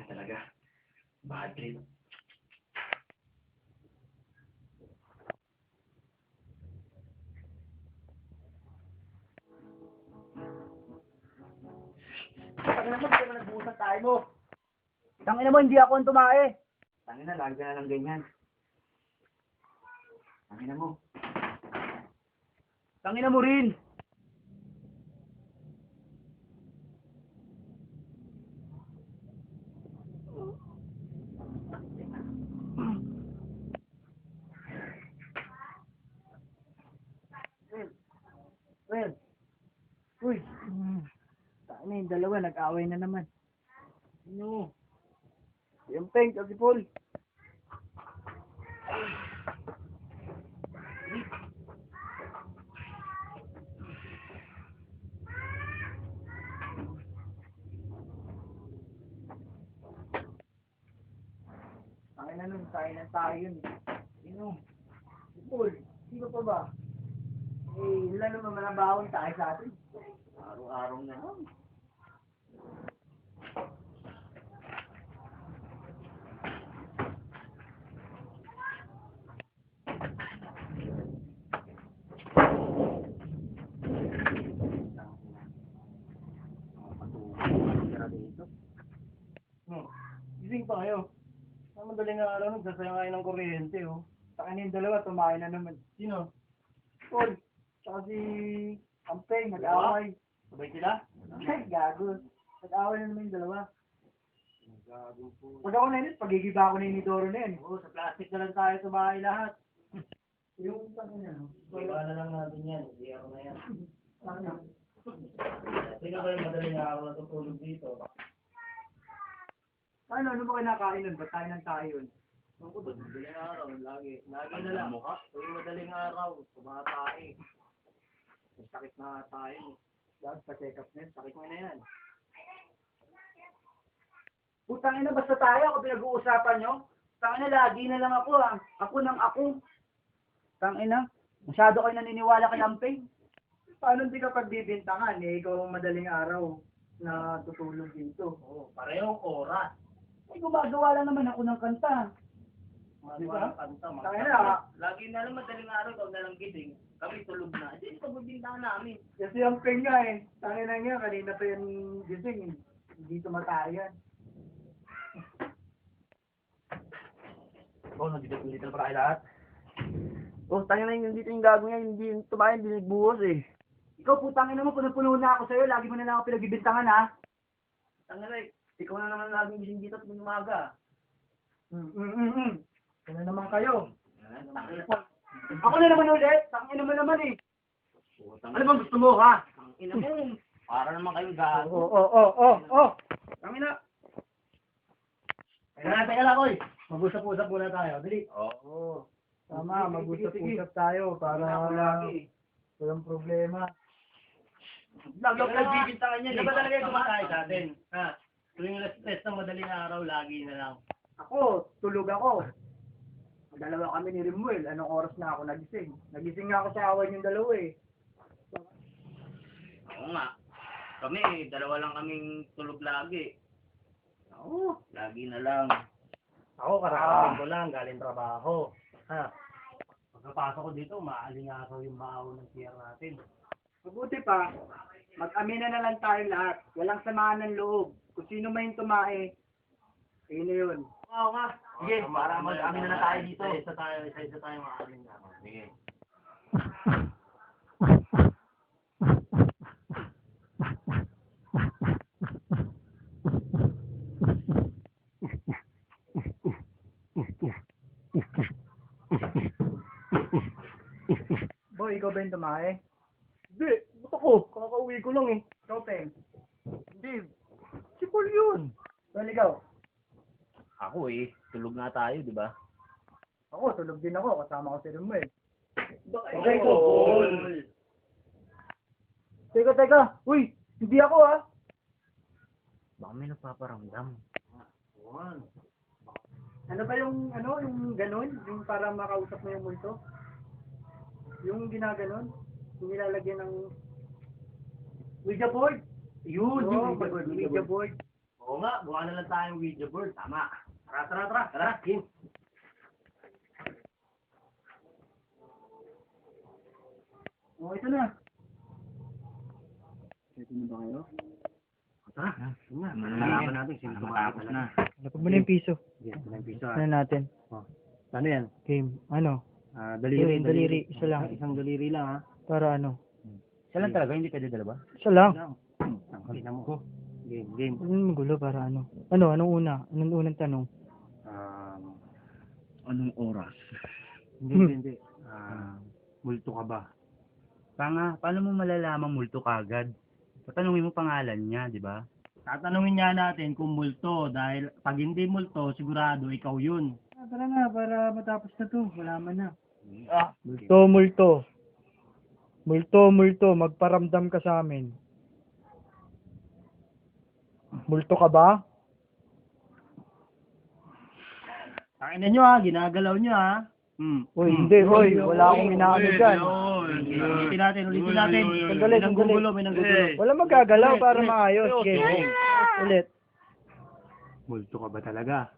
na talaga. Bad trip. Tangina mo, hindi naman nag-uusap tayo mo. Tangina mo, hindi ako ang tumae. Tangina, lagi ka na lang ganyan. Tangina mo. Tangina mo rin. Well. Uy. Tangina yung dalawa, nag-away na naman. Ano? Yung peng, kasi Paul. Tangina nun, tayo yun. Sino? Si Paul. Sino pa ba? Eh, wala naman manabahon tayo sa atin. Araw-araw na lang. Gising pa kayo. Ang madaling araw, nagsasayang kayo ng kuryente, oh. Saka yung dalawa, tumayo na naman. Sino? Paul. Saka si Ampeng, nag-away. Sabay sila? Ay, gago. Nag-away na naman yung dalawa. Gago po. Pag ako na yun, pagigiba ako na yung Nidoro na yun. Oo, sa plastic na lang tayo tumahay lahat. Yung tanong niya, no? Iba na lang natin yan. Hindi ako na yan. Ano? Sino ba yung madaling araw na tutulog dito? Ano ba kinakain nun? Ba't tayo nang tayo yun? Ako ba, madaling araw, lagi na lang. Tuwing madaling araw, tumatay. Sakit na tayo. Dapat pa-check up na yun. Sakit mo na yan. Putang ina, basta tayo ako pinag-uusapan nyo. Tangina, lagi na lang ako ah. Ako nang ako. Tangina, masyado kayo naniniwala kay Ampeng. Paano hindi ka pagbibintangan eh? Ikaw ang madaling araw na tutulog dito. Oo, parehong oras. Ay, gumagawa lang naman ako ng kanta. Di ba? Kanta, Tangina, lagi na lang madaling araw, ikaw na lang gising. Kami tulog na. Hindi pa magbintangan namin. kasi Ampeng nga eh. Tangina nga, kanina pa yan gising. Hindi tumatayan. Oo, nandito pa tayo lahat. Oh, tayo na yung dito yung gago niya, hindi yung tumayan, hindi nagbuhos eh. Ikaw putangin mo, puno-puno na ako sa'yo, lagi mo na lang ako pinagbibintangan ha. Tangina, ikaw na naman laging gising dito at umaga. Ano naman kayo? Tangina, Ako na naman ulit, tangin mo naman eh. Ano bang gusto mo ha? tangina mo. Para naman kayong gago. Tangin na. Teka lang, oy. Mag-usap-usap muna tayo, dali. Oo. Tama, mag-usap-usap tayo para walang problema. Lagi ako nagbibintangan yan. Di ba talaga yung tumatay sa atin? Ha? Tuwing alas 3 ng madaling araw, lagi na lang. Ako, tulog ako. Dalawa kami ni Rimuel, anong oras na ako nagising? Nagising nga ako sa awan yung dalawa eh. Oo nga. Kami, dalawa lang kaming tulog lagi. Oo. Lagi na lang. Ako, kararating ko lang, galing trabaho. Ha? Pagkapasok ko dito, maalingasaw yung baho ng tiyer natin. Mabuti pa, mag-amina na lang tayo lahat. Walang samaan ng loob. Kung sino man yung tumae, yun na yun. Oo nga. Sige, para mag-amin na tayo dito. Isa tayo maalingasaw. Sige. Boy, ikaw ba yung tumae? Hindi, ba't ako? Kakauwi ko lang eh. Ikaw, Peng. Hindi, si Paul yun. Well, ikaw? Ako tulog na tayo, di ba? Ako, tulog din ako. Kasama ko si Rimuel. Okay, Paul. Teka. Uy, hindi ako ah. Baka may nagpaparamdam. Ano ba yung ganun? Yung para makausap mo yung multo? Yung ginaganon? Yung nilalagyan ng Ouija board? Yun, Oo, Ouija board. Oo nga, gawa na lang tayong video board. Tama. Tara, Kim. Oh, ito na. Ito na ba kayo? Tara, yun nga. Malalaman natin. Sino matapos na. Lapag mo na yung piso. Yes, walang piso. Ano natin? Ano yan? Game. Ano? Daliri. Daliri. Isa lang. Isang daliri lang, ha? Para ano? Isa lang talaga, hindi pwede dalawa? Isa lang. Ang kita mo. Game. Magulo para ano? Anong una? Anong unang tanong? Anong oras? Hindi. Multo ka ba? Paano mo malalaman multo kagad? Tatanungin mo pangalan niya, di ba? Tatanungin niya natin kung multo dahil pag hindi multo, sigurado ikaw yun. Tara na, para matapos na to. Malaman na. Multo. Magparamdam ka sa amin. Multo ka ba? Pakinggan nyo ha, ginagalaw nyo ha. Uy, hindi. Wala akong inaano dyan. Ulitin natin. Sandali. May nanggugulo. Wala magagalaw para maayos. Game. Ulit. Multo ka ba talaga?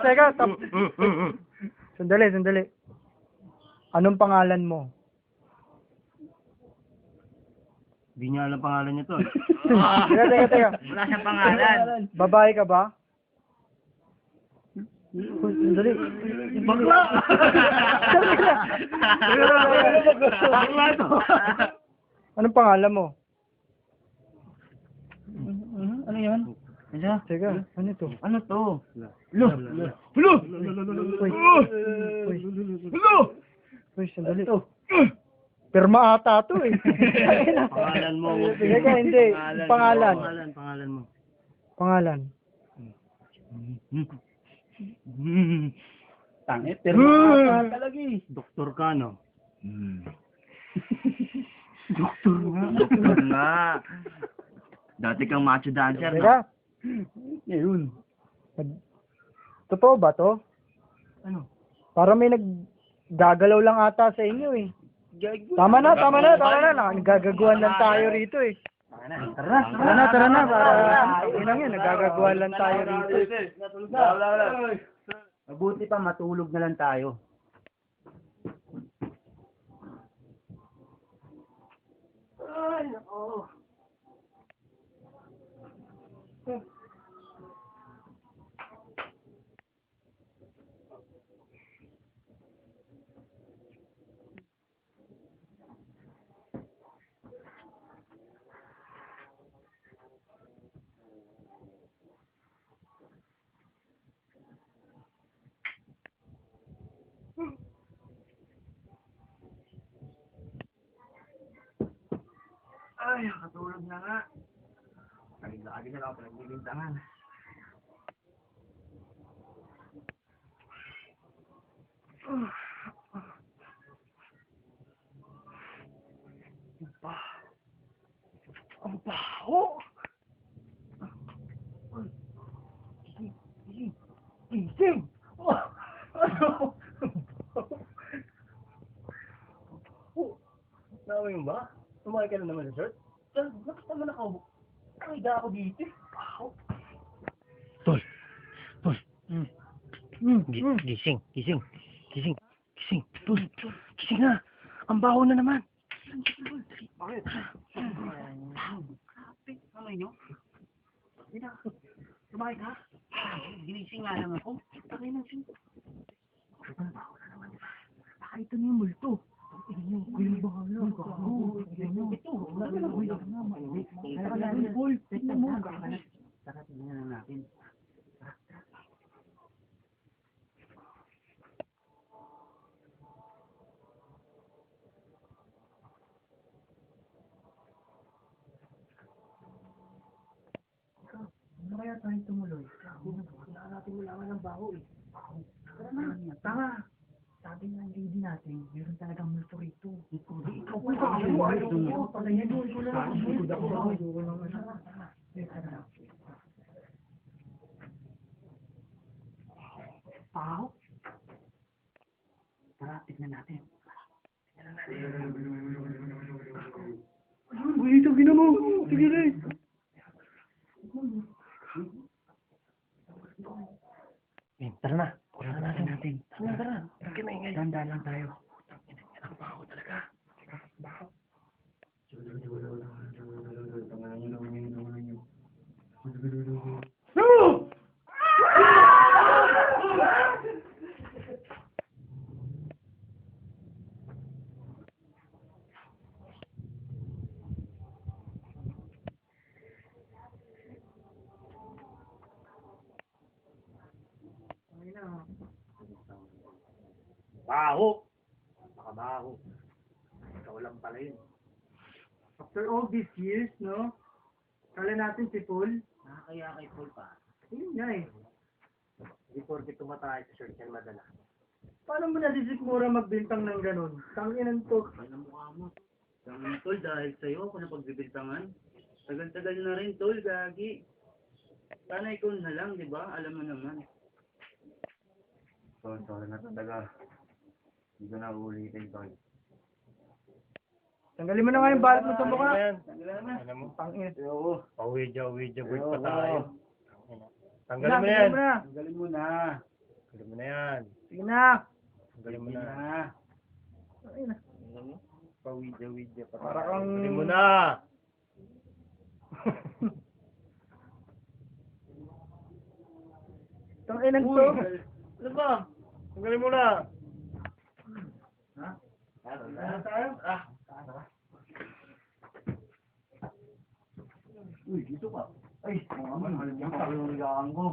Teka. Sandali. Anong pangalan mo? Hindi niya alam pangalan niya to. Teka. Wala siyang pangalan. Babae ka ba? Sandali. Bakla! Anong pangalan mo? Ano yan? Teka, ano to? Ano to? Uy, sandali. Pirma ata to eh. Pangalan mo. Teka, hindi. Pangalan. Pangalan mo. Pangalan. Tangit, pirma ata talaga eh. Doktor ka, no? Doktor nga. Dati kang macho dancer, no? Teka, Ngayon. totoo ba to? Ano? Para may naggagalaw lang ata sa inyo eh. Tama na. Nagagaguan lang tayo rito eh. Tara na. Para, yun, nagagaguan lang tayo rito. Mabuti pa matulog na lang tayo. Ay, nako. Ay, katulog na nga. Lagi na lang ako pinagbibintangan. Ang baho! Gising! Nawin mo ba? Tumakay ka na naman sa shirt? Bakit naman nakaubo? Ay, ako dito. Tol. Gising. Tol, gising na. Ang baho na naman. Bakit? Ano nyo? Tumakay ka? Ginising nga lang ako. Takay ng sin. Baka ito na yung multo. Yung bahala. Ito. Boy, tingnan mo. Tara, tingnan na natin. Ano kaya tayo tumuloy? Wala natin malaman ng baho eh. Tara na. Tara. Sabi nga lady natin, meron talagang multo rito. Ikaw pa. Ikaw palayan mo. Ikaw lang. Tara. Baho? Tara, tignan natin. Tignan mo. Sige rin. Tara na. Wala na natin. Tara. Tanda lang tayo. Baho. Nakabaho. Ikaw lang pala yun. After all these years, no? Kala natin si Paul. Nakakaya kay Paul pa. Ayun nga eh. Hindi porke tumatay sa church yan madala. Paano mo nasisikmura magbintang ng ganun? Tanginan to. Ay, ang mukha mo. Ang tol, dahil sa'yo ako na pagbibintangan. Tagal-tagal na rin, tol, gagi. Sana ikaw na lang, di ba? Alam mo naman. Sorry na talaga. Hindi ko na ulitin, Tol. Tanggalin mo na nga yung balat mo sa mukha. Ano mo? Tangin. Oo. Pawidya bird pa Oo. tayo. Tanggalin mo na yan. Tanggalin mo na. Tanggalin mo na yan. Sige na. Tanggalin mo Sige na. na. Tangin na. Pawidya pa. Para kang... Tanggalin mo na. Tanginan to. Ano ba? Tanggalin mo na. Ano tayo? Uy, dito ka. Ay, mga man, halim yung kalulugaan ko.